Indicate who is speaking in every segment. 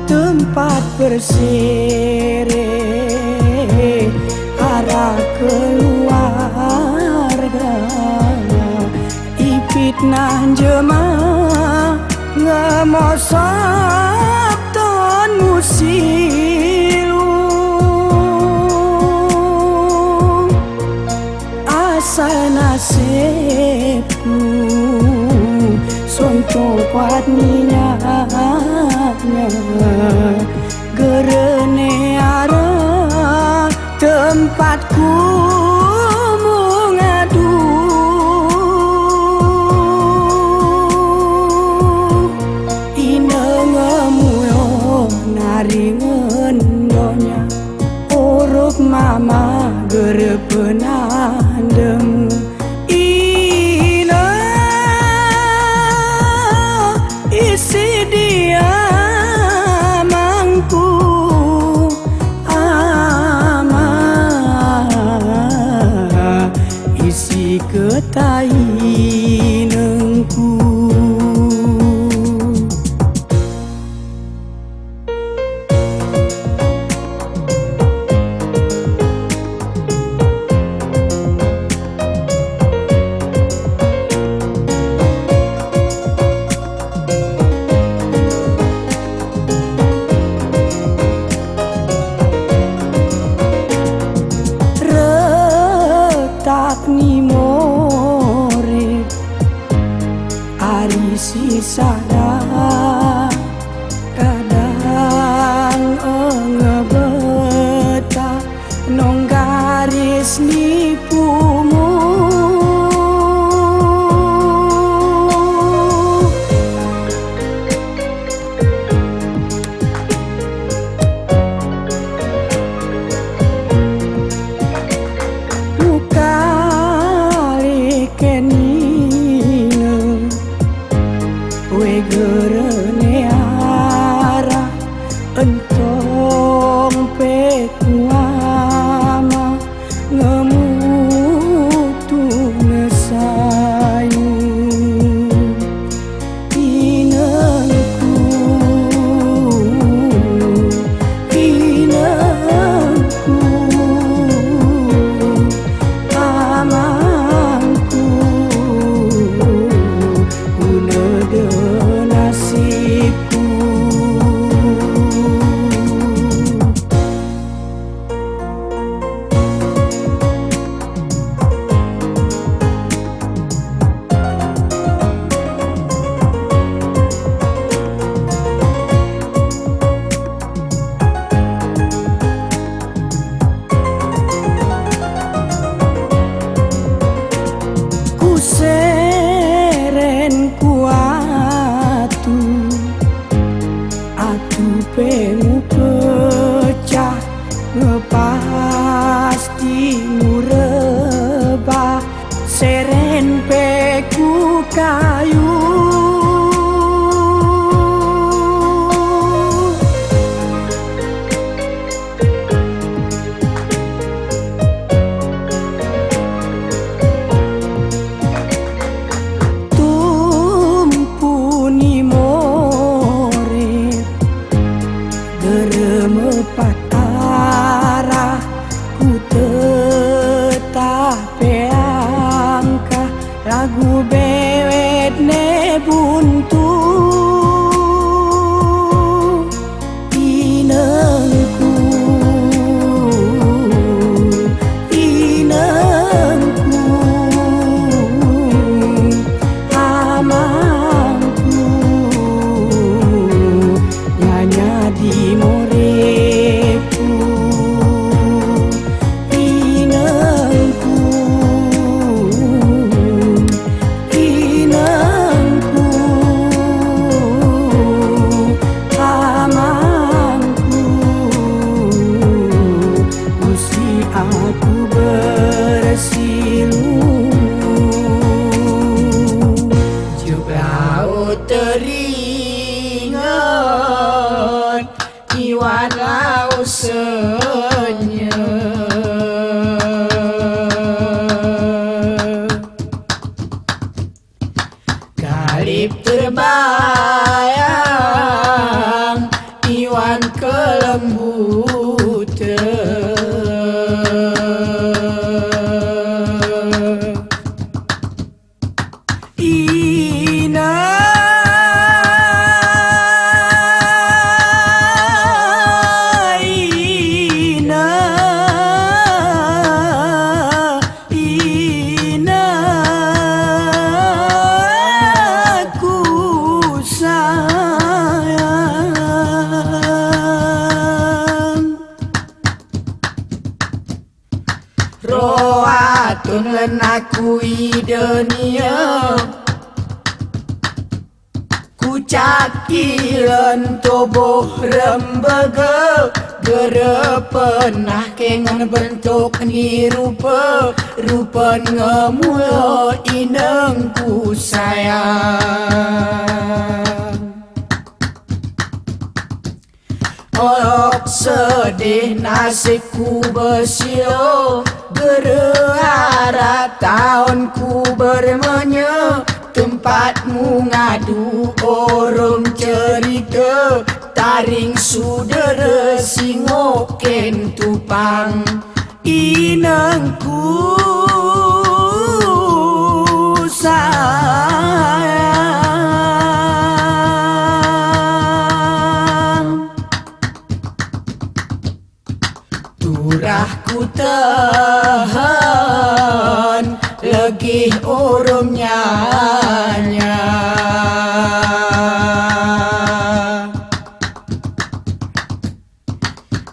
Speaker 1: tempat bersere arah keluarga ipitnah jemaah ngemosok ton musilu asal nasibku sonto kuat minyaknya gerene arah tempatku mengadu inengemuyo naringan donya urup mama gerepenandemu isi dia mangku ama isi ketai nengku ni more ari sisana kadang ngebeta nong garis nipumu we gerene arah entong pekuama ngemutu nesayu inengku amangku nasibku seren kuatu atu pengu pecah ngepasti murebah seren peku kayu patara ku tetap peangka ragu bewet ne buntu inengku amangku nyanya di moreku inengku amangku usi aku bersilu jeblau teringat iwan lausenya kalip terbayang iwan sayang. Roatun lenaku idenia ku cakilan toboh rembege gere pernah kengan bentuk ni rupa rupan ngemulo inengku sayang. Orok sedih nasibku bersio gere arah tahunku bermenye tempatmu ngadu orang cerita taring sudara singoken tupang inangku sayang. Turahku tahan lagi orang nyanya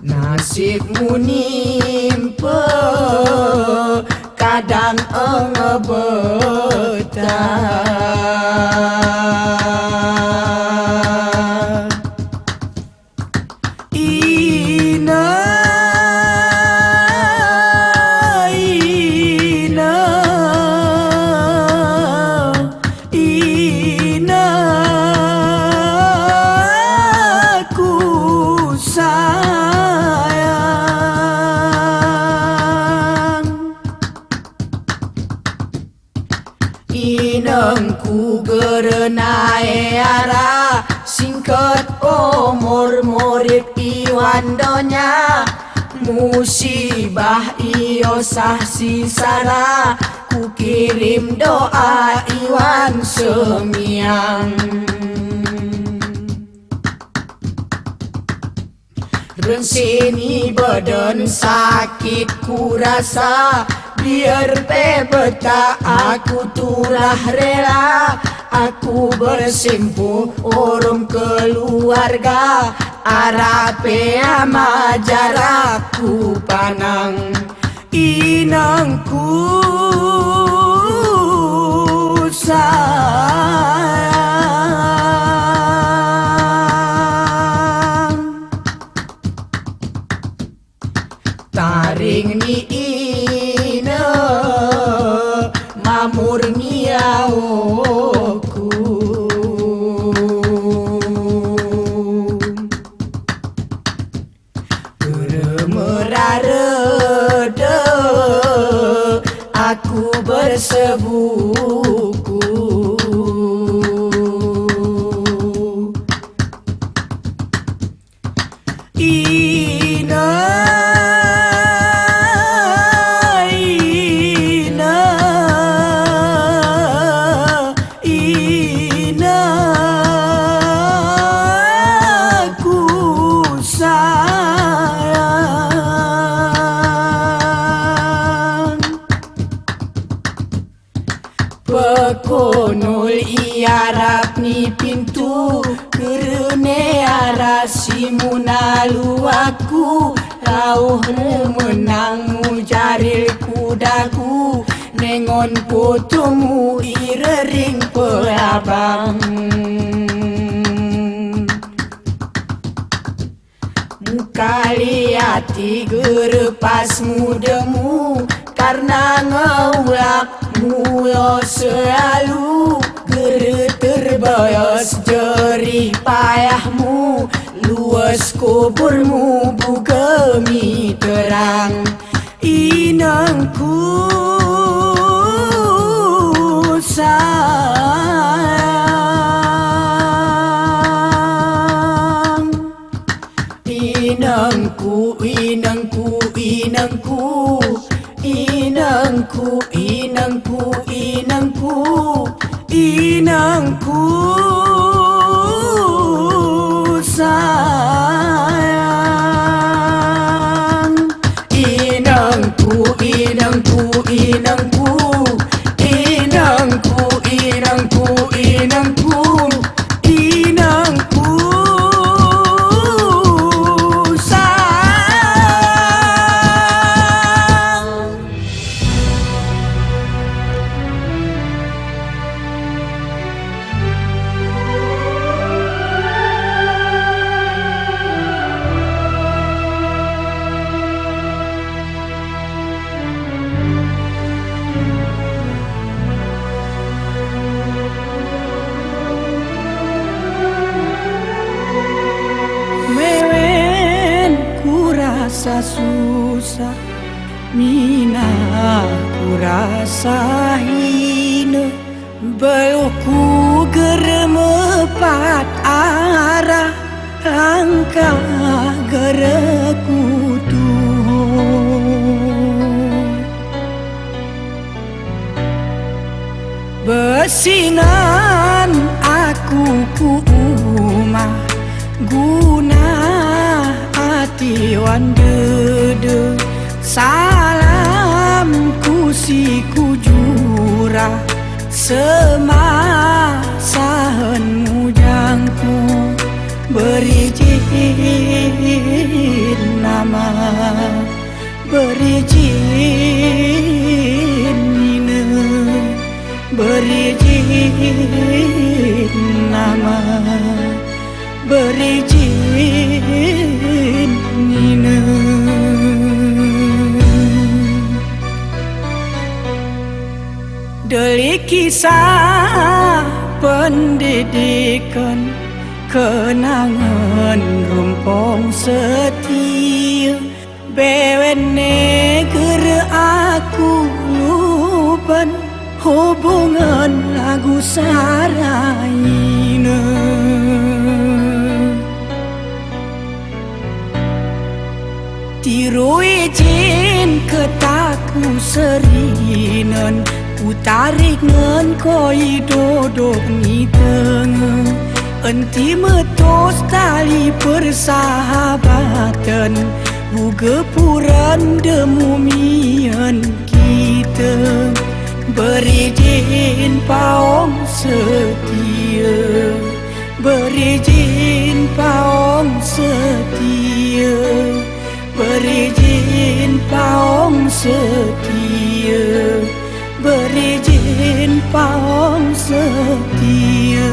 Speaker 1: nasibmu nimpe kadang engebetah ina inengku gerenai ara singkat umur murid iwan donya musibah iyo sah sisara ku kirim doa iwan semiang. Rensini badan sakit ku rasa biar pebeta aku tulah rela aku bersimpuh orang keluarga arape ama jarakku panang inangku sayang. Taring ni ina mamur niaoku merarede aku bersebuku ina pekonol iarap ni pintu kerene arasimu nalu aku rauhmu menangmu jaril kudaku nengon putumu irering pelabang mukaliati gerepas mudemu karena ngeulakmu yo selalu gere terbayas jerih payahmu luas kuburmu bugemi terang inangku sayang. Inangku inangku inangku inangku inangku inangku inangku sayang. Inangku inangku inangku inangku inangku inangku inangku susah-susah mina kurasa hina beluku geremepat arah langkah gereku besinan aku ku umah guna hati wandede salam ku si ku jurah semasahan mujangku berizin nama berizin berizin nama berizin nina delik kisah pendidikan kenangan rumpong setia bewene ger aku lupan hubungan lagu saraina tiru izin ketaku serinan ku tarik ngen koi dodok ni tengah enti metos tali persahabatan buge puran demumian kita berizin paong setia berizin paong setia berizin paong setia berizin paong setia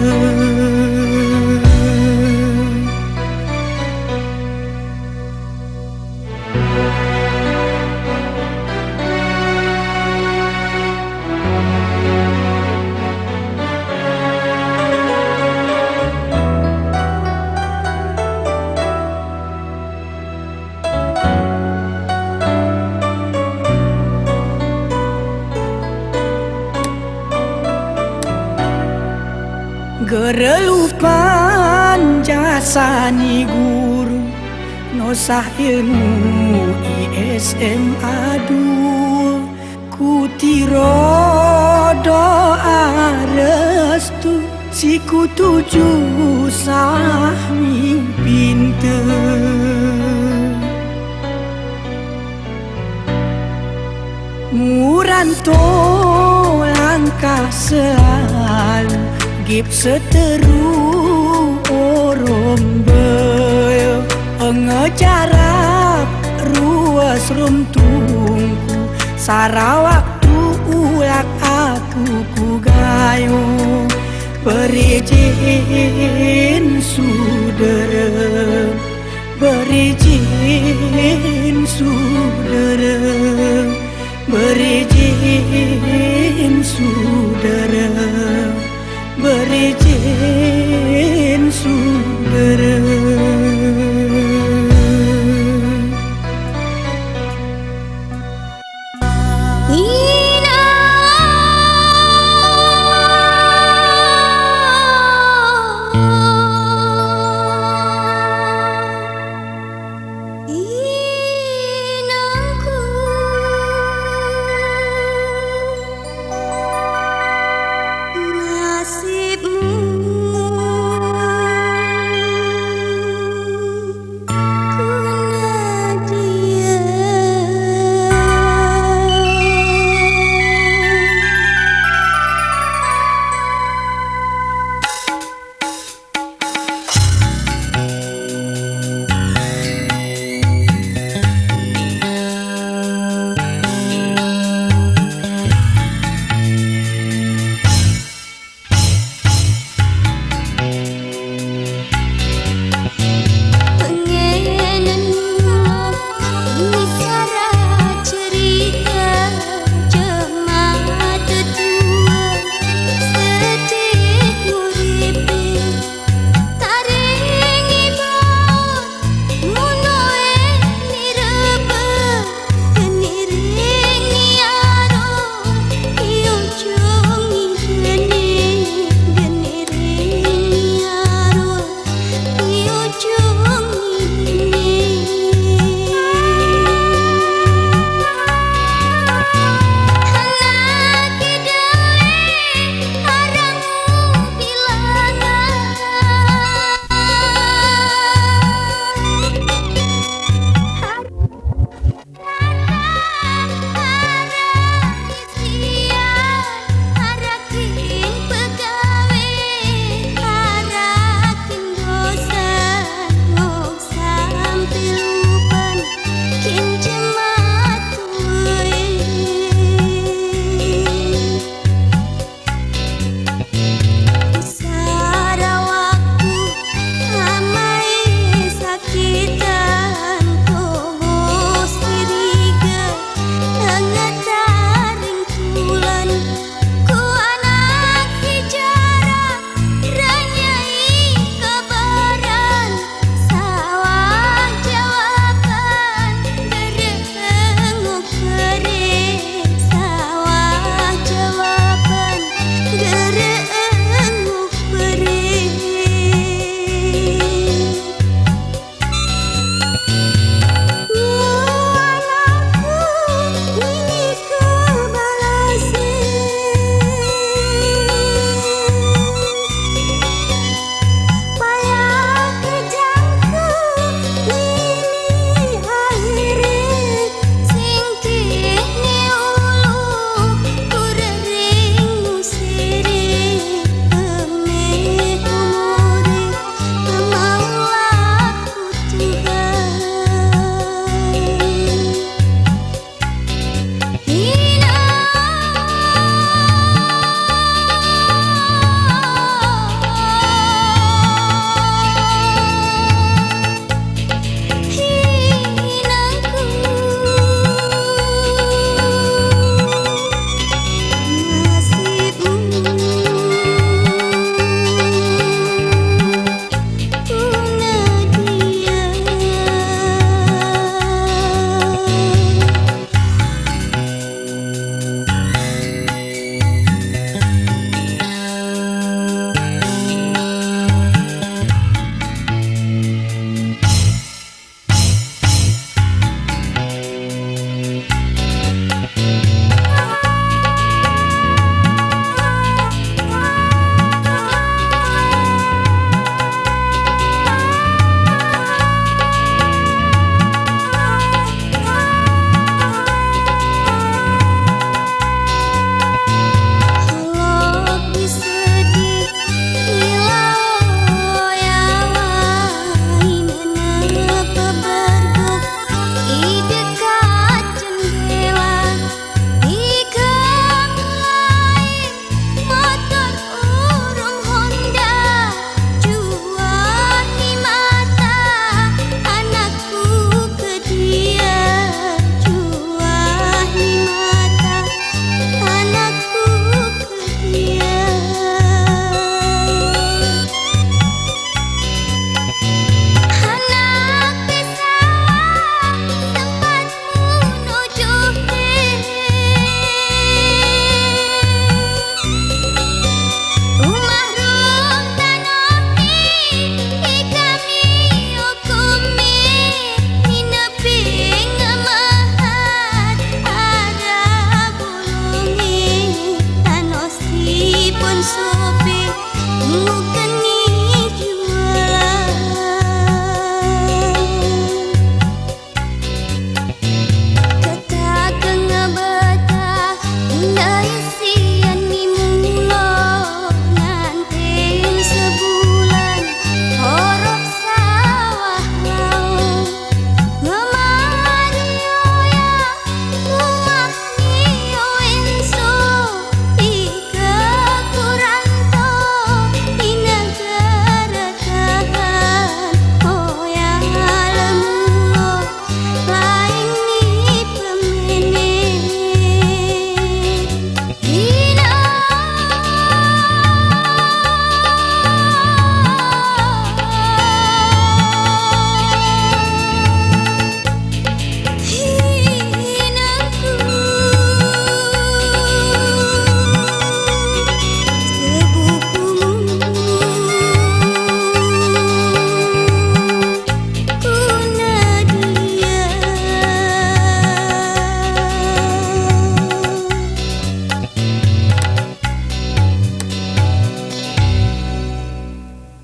Speaker 1: gerelupan jasa ni guru nosah ilmu ISM adu ku tiro doa restu si ku tuju sah mimpin muranto langkah selalu gip seteru orombel ngejarap ruas rumtungku sarawaktu ulak aku ku gayo berizin